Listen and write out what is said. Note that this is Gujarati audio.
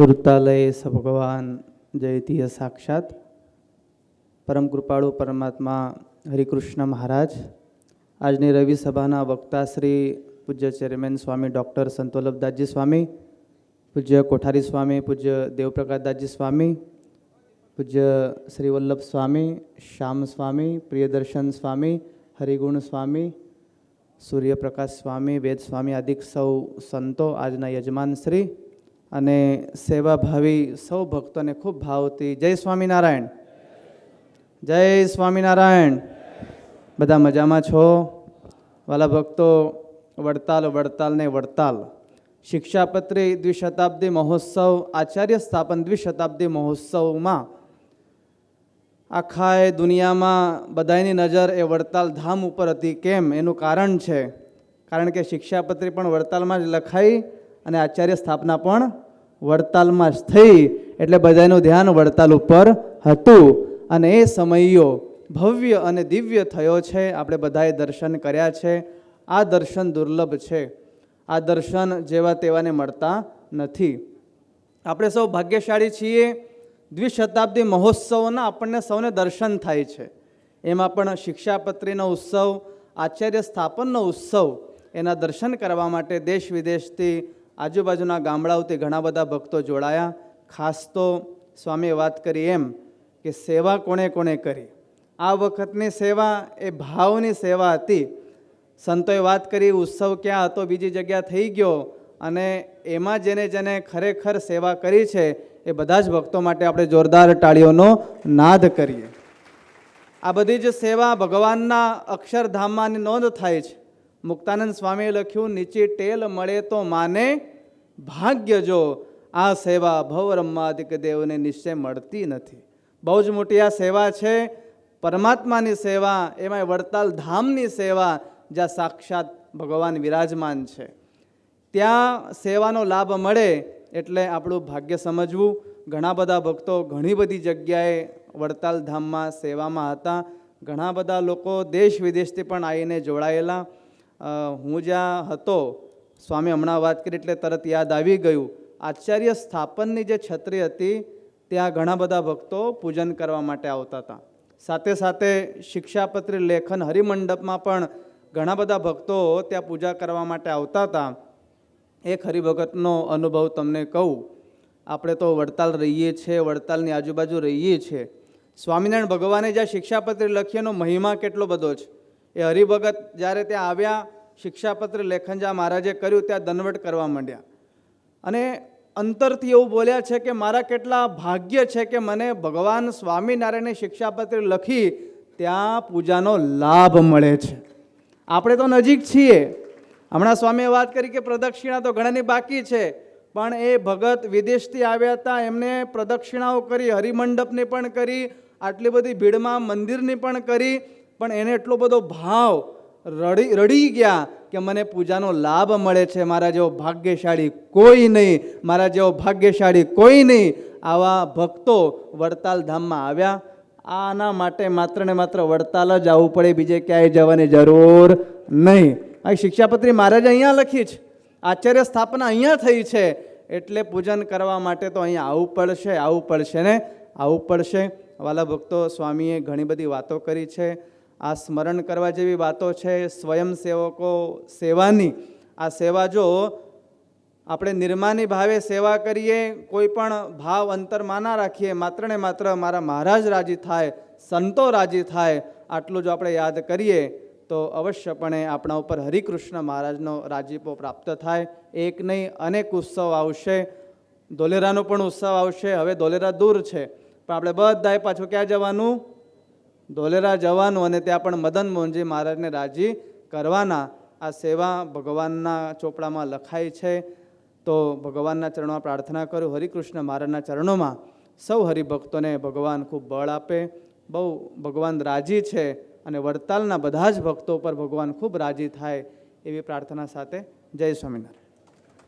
વૃત્તાલય સ ભગવાન જયતીય સાક્ષાત પરમ કૃપાળુ પરમાત્મા હરિકૃષ્ણ મહારાજ, આજની રવિ સભાના વક્તા શ્રી પૂજ્ય ચેરમેન સ્વામી ડૉક્ટર સંતવલ્લભદાસજી સ્વામી, પૂજ્ય કોઠારી સ્વામી, પૂજ્ય દેવપ્રકાશદાસજી સ્વામી, પૂજ્ય શ્રી વલ્લભ સ્વામી, શ્યામ સ્વામી, પ્રિયદર્શન સ્વામી, હરિગુણ સ્વામી, સૂર્યપ્રકાશ સ્વામી, વેદ સ્વામી આદિ સૌ સંતો, આજના યજમાન શ્રી અને સેવાભાવી સૌ ભક્તોને ખૂબ ભાવથી જય સ્વામિનારાયણ, જય સ્વામિનારાયણ. બધા મજામાં છો? વાલા ભક્તો, વડતાલ ને વડતાલ શિક્ષાપત્રી દ્વિશતાબ્દી મહોત્સવ, આચાર્ય સ્થાપન દ્વિશતાબ્દી મહોત્સવમાં આખા દુનિયામાં બધાની નજર એ વડતાલ ધામ ઉપર હતી. કેમ? એનું કારણ છે, કારણ કે શિક્ષાપત્રી પણ વડતાલમાં જ લખાઈ અને આચાર્ય સ્થાપના પણ વડતાલમાં જ થઈ, એટલે બધાનું ધ્યાન વડતાલ ઉપર હતું. અને એ સમયો ભવ્ય અને દિવ્ય થયો છે. આપણે બધાએ દર્શન કર્યા છે. આ દર્શન દુર્લભ છે. આ દર્શન જેવા તેવાને મળતા નથી. આપણે સૌ ભાગ્યશાળી છીએ. દ્વિશતાબ્દી મહોત્સવના આપણને સૌને દર્શન થાય છે. એમાં પણ શિક્ષાપત્રીનો ઉત્સવ, આચાર્ય સ્થાપનનો ઉત્સવ, એના દર્શન કરવા માટે દેશ વિદેશથી, આજુબાજુના ગામડાઓથી ઘણા બધા ભક્તો જોડાયા. ખાસ તો સ્વામીએ વાત કરી એમ કે સેવા કોણે કોણે કરી. આ વખતની સેવા એ ભાવની સેવા હતી. સંતોએ વાત કરી ઉત્સવ ક્યાં હતો, બીજી જગ્યા થઈ ગયો, અને એમાં જેને જેને ખરેખર સેવા કરી છે એ બધા જ ભક્તો માટે આપણે જોરદાર તાળીઓનો નાદ કરીએ. આ બધી જ સેવા ભગવાનના અક્ષરધામમાંની નોંધ થાય છે. મુક્તાનંદ સ્વામીએ લખ્યું, નીચે ટેલ મળે તો માને ભાગ્ય જો, આ સેવા ભવરમાદિક દેવને નિશ્ચય મળતી નથી. બહુ જ મોટી આ સેવા છે, પરમાત્માની સેવા, એમાં વડતાલ ધામની સેવા, જ્યાં સાક્ષાત ભગવાન વિરાજમાન છે. ત્યાં સેવાનો લાભ મળે એટલે આપણું ભાગ્ય સમજવું. ઘણા બધા ભક્તો ઘણી બધી જગ્યાએ વડતાલ ધામમાં સેવામાં હતા. ઘણા બધા લોકો દેશ વિદેશથી પણ આવીને જોડાયેલા. હું જ્યાં હતો, સ્વામી હમણાં વાત કરી એટલે તરત યાદ આવી ગયું, આચાર્ય સ્થાપનની જે છત્રી હતી ત્યાં ઘણા બધા ભક્તો પૂજન કરવા માટે આવતા હતા. સાથે સાથે શિક્ષાપત્રી લેખન હરિમંડપમાં પણ ઘણા બધા ભક્તો ત્યાં પૂજા કરવા માટે આવતા હતા. એક હરિભગતનો અનુભવ તમને કહું. આપણે તો વડતાલ રહીએ છીએ, વડતાલની આજુબાજુ રહીએ છીએ. સ્વામિનારાયણ ભગવાને જ્યાં શિક્ષાપત્રી લખી એનો મહિમા કેટલો બધો છે. એ હરિભગત જ્યારે ત્યાં આવ્યા, શિક્ષાપત્રી લેખન જ્યાં મહારાજે કર્યું ત્યાં દંડવટ કરવા માંડ્યા અને અંતરથી એવું બોલ્યા છે કે મારા કેટલા ભાગ્ય છે કે મને ભગવાન સ્વામિનારાયણની શિક્ષાપત્રી લખી ત્યાં પૂજાનો લાભ મળે છે. આપણે તો નજીક છીએ. હમણાં સ્વામીએ વાત કરી કે પ્રદક્ષિણા તો ઘણાની બાકી છે, પણ એ ભગત વિદેશથી આવ્યા હતા, એમને પ્રદક્ષિણાઓ કરી, હરિમંડપની પણ કરી, આટલી બધી ભીડમાં મંદિરની પણ કરી, પણ એને એટલો બધો ભાવ, રડી ગયા કે મને પૂજાનો લાભ મળે છે. મારા જેવો ભાગ્યશાળી કોઈ નહીં, મારા જેવો ભાગ્યશાળી કોઈ નહીં. આવા ભક્તો વડતાલ ધામમાં આવ્યા. આના માટે માત્ર ને માત્ર વડતાલ જ આવવું પડે, બીજે ક્યાંય જવાની જરૂર નહીં. આ શિક્ષાપત્રી મહારાજે અહીંયા લખી છે, આચાર્ય સ્થાપના અહીંયા થઈ છે, એટલે પૂજન કરવા માટે તો અહીંયા આવવું પડશે, આવવું પડશે ને આવવું પડશે. વાલા ભક્તો, સ્વામીએ ઘણી બધી વાતો કરી છે. આ સ્મરણ કરવા જેવી વાતો છે. સ્વયંસેવકો સેવાની આ સેવા જો આપણે નિર્માની ભાવે સેવા કરીએ, કોઈ પણ ભાવ અંતરમાં ના રાખીએ, માત્ર ને માત્ર મારા મહારાજ રાજી થાય, સંતો રાજી થાય, આટલું જો આપણે યાદ કરીએ તો અવશ્યપણે આપણા ઉપર હરિકૃષ્ણ મહારાજનો રાજીપો પ્રાપ્ત થાય. એક નહીં, અનેક ઉત્સવ આવશે. ધોલેરાનો પણ ઉત્સવ આવશે. હવે ધોલેરા દૂર છે, પણ આપણે બધાએ પાછું ક્યાં જવાનું? ધોલેરા જવાનું, અને ત્યાં પણ મદન મોહનજી મહારાજને રાજી કરવાના. આ સેવા ભગવાનના ચોપડામાં લખાઈ છે. તો ભગવાનના ચરણોમાં પ્રાર્થના કરું, હરિકૃષ્ણ મહારાજના ચરણોમાં સૌ હરિભક્તોને ભગવાન ખૂબ બળ આપે. બહુ ભગવાન રાજી છે, અને વડતાલના બધા જ ભક્તો પર ભગવાન ખૂબ રાજી થાય એવી પ્રાર્થના સાથે જય સ્વામિનારાયણ.